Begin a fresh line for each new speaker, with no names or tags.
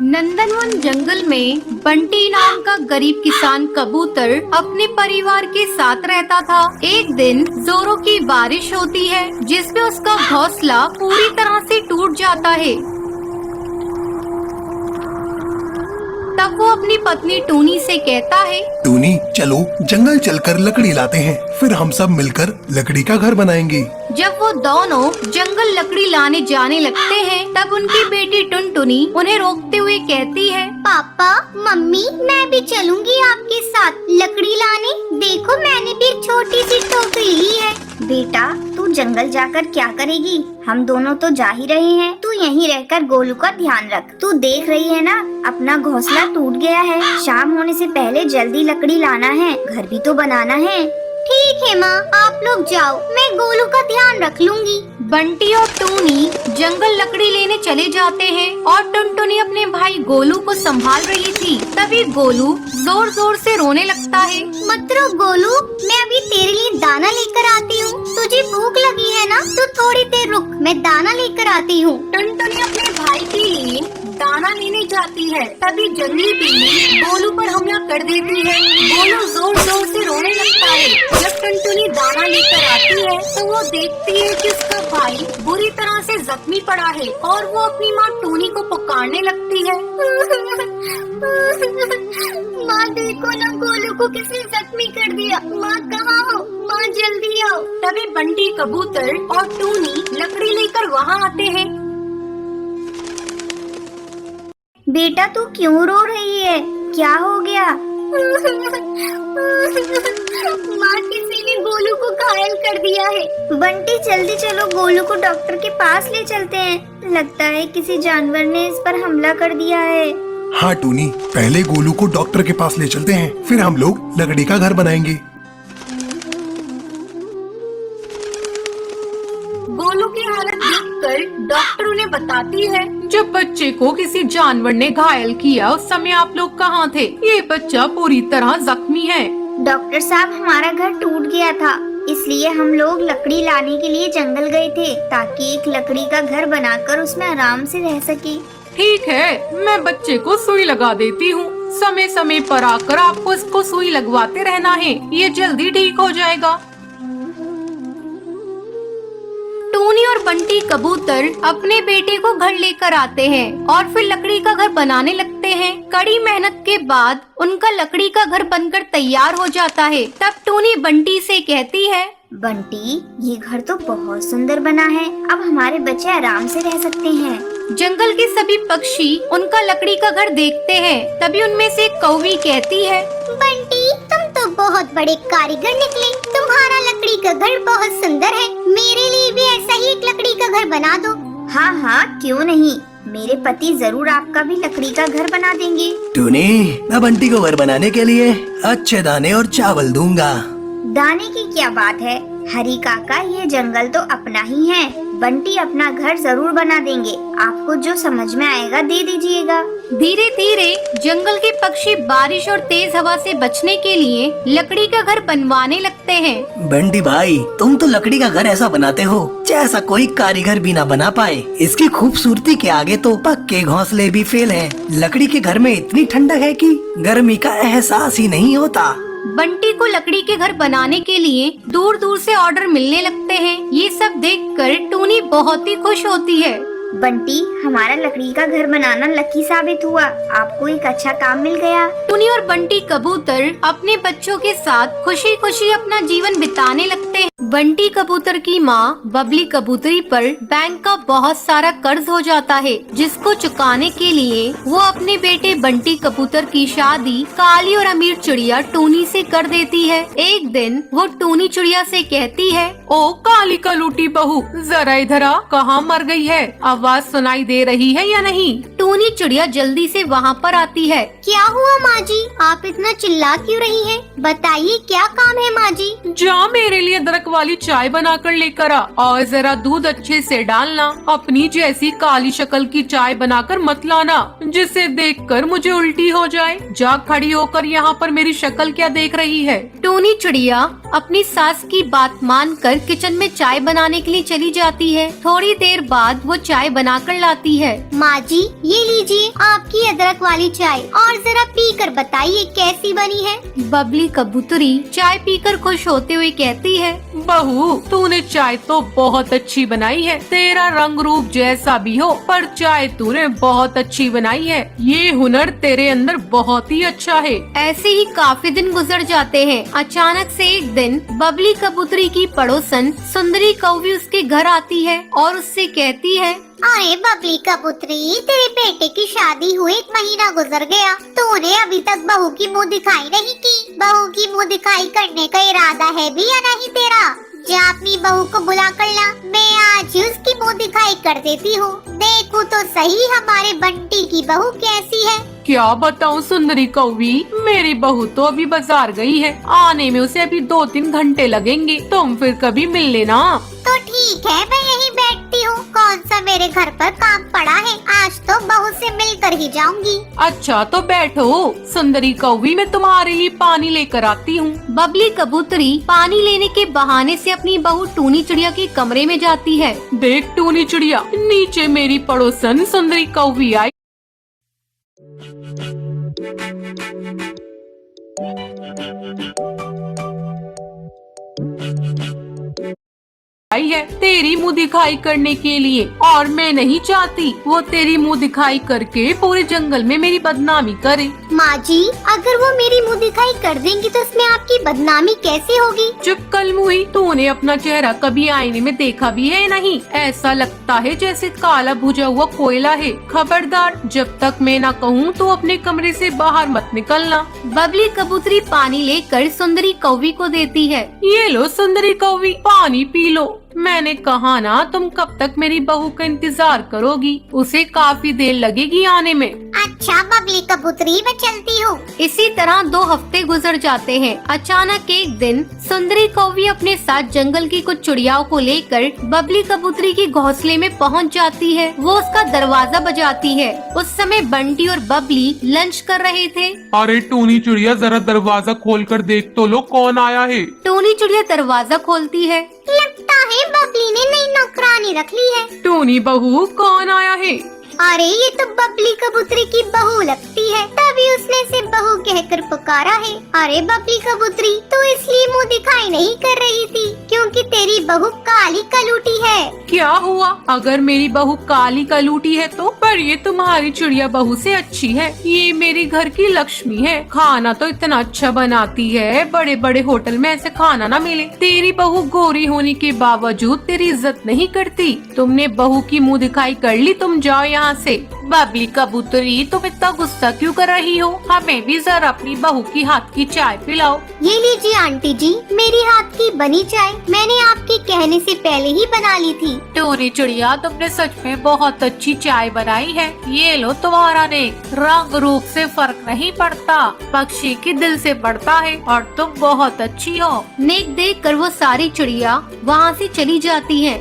नंदनवन जंगल में बंटी नाम का गरीब किसान कबूतर अपने परिवार के साथ रहता था। एक दिन जोरों की बारिश होती है जिसमें उसका घोंसला पूरी तरह से टूट जाता है। तब वो अपनी पत्नी टूनी से कहता है,
टूनी चलो जंगल चलकर लकड़ी लाते हैं, फिर हम सब मिलकर लकड़ी का घर बनाएंगे।
जब वो दोनों जंगल लकड़ी लाने जाने लगते हैं तब उनकी बेटी टुनटुनी उन्हें रोकते हुए कहती है,
पापा मम्मी मैं भी चलूंगी आपके साथ लकड़ी लाने। देखो मैंने भी एक छोटी सी टोकरी ली है। बेटा तू जंगल जाकर क्या करेगी? हम दोनों तो जा ही रहे हैं। तू यहीं रहकर गोलू का ध्यान रख। तू देख रही है ना अपना घोंसला टूट गया है। शाम होने से पहले जल्दी लकड़ी लाना है, घर भी तो बनाना है। ठीक है माँ, आप लोग जाओ, मैं गोलू का ध्यान रख लूंगी।
बंटी और टूनी जंगल लकड़ी लेने चले जाते हैं और टुनटुनी अपने भाई गोलू को संभाल रही थी। तभी गोलू जोर जोर से रोने लगता है।
मत रो गोलू, मैं अभी तेरे लिए दाना लेकर आती हूँ। तुझे भूख लगी है ना, तो थोड़ी देर रुक, मैं दाना लेकर आती हूँ।
टुनटुनी अपने भाई के लिए दाना लेने जाती है। तभी जंगली बिल्ली गोलू पर हमला कर देती है। गोलू जोर जोर से रोने लगता है। जब टुनटुनी दाना लेकर आती है तो वो देखती है कि उसका भाई बुरी तरह से जख्मी पड़ा है और वो अपनी माँ टूनी को पुकारने लगती है।
माँ देखो ना, गोलू को किसने जख्मी कर दिया। माँ कहाँ हो? माँ जल्दी आओ।
तभी बंटी कबूतर और टूनी लकड़ी लेकर वहाँ आते हैं।
बेटा तू क्यों रो रही है? क्या हो गया? माँ किसी ने गोलू को घायल कर दिया है। बंटी जल्दी चलो, गोलू को डॉक्टर के पास ले चलते हैं। लगता है किसी जानवर ने इस पर हमला कर दिया है।
हाँ टूनी, पहले गोलू को डॉक्टर के पास ले चलते हैं, फिर हम लोग लकड़ी का घर बनाएंगे।
गोलू की हालत देखकर डॉक्टर उन्हें बताती है, जब बच्चे को किसी जानवर ने घायल किया उस समय आप लोग कहाँ थे? ये बच्चा पूरी तरह जख्मी है।
डॉक्टर साहब हमारा घर टूट गया था, इसलिए हम लोग लकड़ी लाने के लिए जंगल गए थे ताकि एक लकड़ी का घर बनाकर उसमें आराम से रह सके।
ठीक है, मैं बच्चे को सुई लगा देती हूँ। समय समय पर आकर आपको इसको सुई लगवाते रहना है, ये जल्दी ठीक हो जाएगा। टूनी और बंटी कबूतर अपने बेटे को घर लेकर आते हैं और फिर लकड़ी का घर बनाने लगते हैं। कड़ी मेहनत के बाद उनका लकड़ी का घर बनकर तैयार हो जाता है। तब टूनी बंटी से कहती है,
बंटी ये घर तो बहुत सुंदर बना है, अब हमारे बच्चे आराम से रह सकते हैं।
जंगल के सभी पक्षी उनका लकड़ी का घर देखते हैं। तभी उनमें से एक कौवी कहती है,
बंटी तुम तो बहुत बड़े कारीगर निकले, तुम्हारा लकड़ी का घर बहुत सुंदर है। मेरे लिए भी ऐसा ही एक लकड़ी का घर बना दो। हाँ हाँ क्यों नहीं, मेरे पति जरूर आपका भी लकड़ी का घर बना देंगे।
टूनी, मैं बंटी को घर बनाने के लिए अच्छे दाने और चावल दूंगा।
दाने की क्या बात है हरी काका, ये जंगल तो अपना ही है। बंटी अपना घर जरूर बना देंगे, आपको जो समझ में आएगा दे दीजिएगा।
धीरे धीरे जंगल के पक्षी बारिश और तेज हवा से बचने के लिए लकड़ी का घर बनवाने लगते हैं।
बंटी भाई, तुम तो लकड़ी का घर ऐसा बनाते हो जैसा कोई कारीगर भी ना बना पाए। इसकी खूबसूरती के आगे तो पक्के घोंसले भी फेल हैं। लकड़ी के घर में इतनी ठंडक है कि गर्मी का एहसास ही नहीं होता।
बंटी को लकड़ी के घर बनाने के लिए दूर दूर से ऑर्डर मिलने लगते हैं। ये सब देखकर टूनी बहुत ही खुश होती है।
बंटी हमारा लकड़ी का घर बनाना लकी साबित हुआ, आपको एक अच्छा काम मिल गया।
टूनी और बंटी कबूतर अपने बच्चों के साथ खुशी खुशी अपना जीवन बिताने लगते हैं। बंटी कबूतर की माँ बबली कबूतरी पर बैंक का बहुत सारा कर्ज हो जाता है, जिसको चुकाने के लिए वो अपने बेटे बंटी कबूतर की शादी काली और अमीर चिड़िया टूनी से कर देती है। एक दिन वो टूनी चिड़िया से कहती है, ओ काली कलूटी बहू, जरा इधर आ, कहाँ मर गई है? अब आवाज सुनाई दे रही है या नहीं? टूनी चिड़िया जल्दी से वहाँ पर आती है।
क्या हुआ माँ जी, आप इतना चिल्ला क्यों रही हैं? बताइए क्या काम है माँ जी?
जा मेरे लिए अदरक वाली चाय बनाकर लेकर आ और जरा दूध अच्छे से डालना। अपनी जैसी काली शक्ल की चाय बनाकर मत लाना जिसे देखकर मुझे उल्टी हो जाए। जा खड़ी होकर यहाँ पर मेरी शक्ल क्या देख रही है? टूनी चिड़िया अपनी सास की बात मानकर किचन में चाय बनाने के लिए चली जाती है। थोड़ी देर बाद वो चाय बनाकर लाती है।
माँ जी ये लीजिए आपकी अदरक वाली चाय, और जरा पी कर बताइए कैसी बनी है?
बबली कबूतरी चाय पीकर खुश होते हुए कहती है, बहू तूने चाय तो बहुत अच्छी बनाई है। तेरा रंग रूप जैसा भी हो पर चाय तूने बहुत अच्छी बनाई है। ये हुनर तेरे अंदर बहुत ही अच्छा है। ऐसे ही काफी दिन गुजर जाते हैं। अचानक से एक दिन बबली कबूतरी की पड़ोसन सुंदरी कौवी उसके घर आती है और उससे कहती है,
अरे बबली कबूतरी, तेरे बेटे की शादी हुए 1 महीना गुजर गया, तूने अभी तक बहू की मुंह दिखाई नहीं की। बहू की मुंह दिखाई करने का इरादा है भी या नहीं तेरा? जा अपनी बहू को बुला कर ला, मैं आज ही उसकी मुंह दिखाई कर देती हूँ। देखूं तो सही हमारे बंटी की बहू कैसी है।
क्या बताऊं सुंदरी कौवी, मेरी बहू तो अभी बाजार गई है। आने में उसे अभी 2-3 घंटे लगेंगे। तुम फिर कभी मिल लेना।
तो ठीक है, मैं यहीं बैठती हूँ। कौन सा मेरे घर पर काम पड़ा है, आज तो बहू से मिलकर ही जाऊंगी।
अच्छा तो बैठो सुंदरी कौवी, मैं तुम्हारे लिए पानी लेकर आती हूँ। बबली कबूतरी पानी लेने के बहाने से अपनी बहू टूनी चिड़िया के कमरे में जाती है। देख टूनी चिड़िया, नीचे मेरी पड़ोसन सुंदरी कौवी आई है तेरी मुंह दिखाई करने के लिए, और मैं नहीं चाहती वो तेरी मुंह दिखाई करके पूरे जंगल में मेरी बदनामी करे।
माँ जी अगर वो मेरी मुंह दिखाई कर देंगी तो इसमें आपकी बदनामी कैसे होगी?
चुप कल मुही, तूने अपना चेहरा कभी आईने में देखा भी है नहीं? ऐसा लगता है जैसे काला भुजा हुआ कोयला है। खबरदार, जब तक मैं ना कहूँ तो अपने कमरे से बाहर मत निकलना। बबली कबूतरी पानी लेकर सुंदरी कौवी को देती है। ये लो सुंदरी कौवी, पानी पी लो। मैंने कहा ना तुम कब तक मेरी बहू का इंतजार करोगी, उसे काफी देर लगेगी आने में।
अच्छा बबली कबूतरी, मैं चलती हूँ।
इसी तरह 2 हफ्ते गुजर जाते हैं। अचानक एक दिन सुंदरी कौवी अपने साथ जंगल की कुछ चिड़ियाओं को लेकर बबली कबूतरी के घोंसले में पहुंच जाती है। वो उसका दरवाजा बजाती है। उस समय बंटी और बबली लंच कर रहे थे।
अरे टूनी चिड़िया, जरा दरवाजा खोलकर देख तो लो कौन आया है।
टूनी चिड़िया दरवाजा खोलती है।
लगता है बबली ने नई नौकरानी रख ली है।
टूनी बहू, कौन आया है?
अरे ये तो बबली कबूतरी की बहू लगती है, तभी उसने इसे बहू कहकर पुकारा है। अरे बबली कबूतरी, तू इसलिए मुंह दिखाई नहीं कर रही थी क्योंकि तेरी बहू काली कलूटी है।
क्या हुआ अगर मेरी बहू काली कलूटी है तो? पर ये तुम्हारी चिड़िया बहू से अच्छी है। ये मेरी घर की लक्ष्मी है। खाना तो इतना अच्छा बनाती है, बड़े बड़े होटल में ऐसे खाना ना मिले। तेरी बहू गोरी होने के बावजूद तेरी इज्जत नहीं करती। तुमने बहू की मुंह दिखाई कर ली, तुम जाओ यहाँ से। बबली कबूतरी, तुम इतना गुस्सा क्यों कर रही हो? हमें भी जरा अपनी बहू की हाथ की चाय पिलाओ।
ये लीजिए आंटी जी, मेरी हाथ की बनी चाय मैंने आपके कहने से पहले ही बना ली थी।
टूनी चिड़िया, तुमने सच में बहुत अच्छी चाय बनाई है। ये लो तुम्हारा नेक, रंग रूप से फर्क नहीं पड़ता, पक्षी के दिल से पड़ता है और तुम बहुत अच्छी हो। नेक देख कर वो सारी चिड़िया वहाँ से चली जाती है।